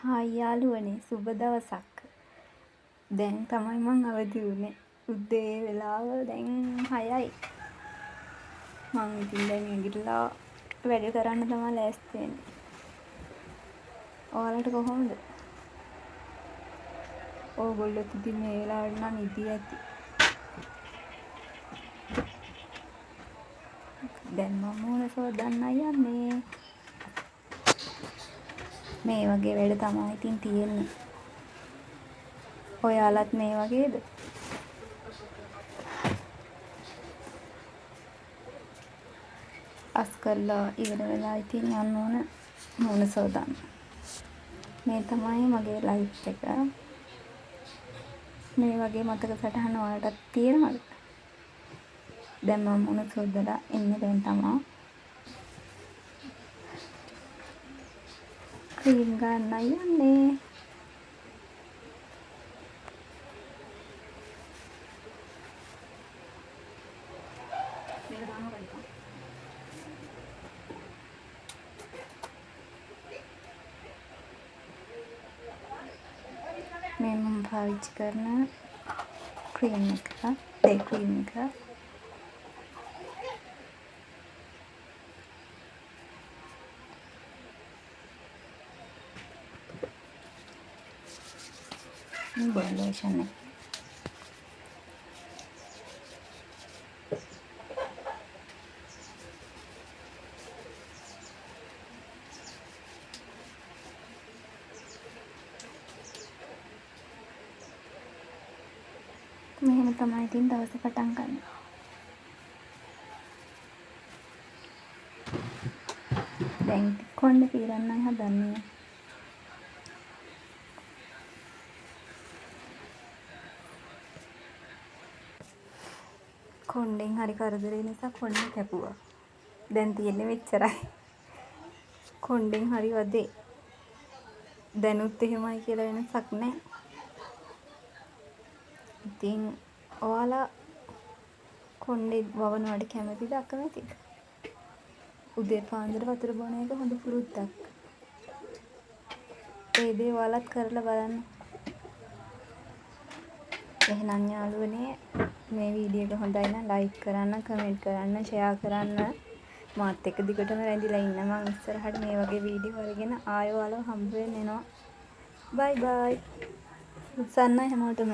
Hi යාළුවනේ සුබ දවසක්. දැන් තමයි මං අවදි වුණේ. උදේ වෙලාව දැන් 6යි. මං ඉතින් දැන් නැගිටලා වැඩ කරන්න තමයි ලෑස්ති වෙන්නේ. ඔයාලට කොහොමද? ඕගොල්ලොත් ඉතින් මේ වෙලාවට නම් නිදි ඇති. දැන් මම මූණ සෝදන්නයි යන්නේ. මේ වගේ වැඩ තමයි ඉතින් තියෙන්නේ. ඔයාලත් මේ වගේද? අස් කරලා ඉවර වෙලා ඉතින් යන්න ඕන මූණ සෝදන්න. මේ තමයි මගේ ලයිෆ් එක. මේ වගේ මතක සටහන ඔයාලටත් තියෙනවද? දැන් මම මූණ සෝදලා ඉන්නේ දැන් තමයි. ක්‍රීම් ගන්නයි යන්නේ. මේ මම පාවිච්චි කරන ක්‍රීම් එක, ඩේ ක්‍රීම් එක. මේ බොඩි ලෝෂන් එක. මෙහෙම තමයි ඉතින් දවස පටන් ගන්න. දැන් කොණ්ඩේ පීරන්නයි හදන්නේ. කොණ්ඩෙන් හරි කරදරේ නිසා කොණ්ඩේ කැපුවා. දැන් තියෙන්නේ මෙච්චරයි. කොණ්ඩෙන් හරි වදේ. දැනුත් එහෙමයි කියලා වෙනසක් නැහැ. ඉතින් ඔයාලා කොණ්ඩේ වවනවට කැමතිද අකමැතිද? උදේ පාන්දර වතුර බොන එක හොඳ පුරුද්දක්. ඒ දේ ඔයාලත් කරලා බලන්න. එහෙනම් යාළුවනේ මේ වීඩියෝ එක හොඳයි නම් ලයික් කරන්න, කමෙන්ට් කරන්න, ෂෙයා කරන්න. මාත් එක්ක දිගටම රැඳිලා ඉන්න. මම ඉස්සරහට මේ වගේ වීඩියෝ අරගෙන ආයෙ ඔයාලව හම්බ වෙන්න එනවා. බයි බයි. උත්සන්නයි හැමෝටම.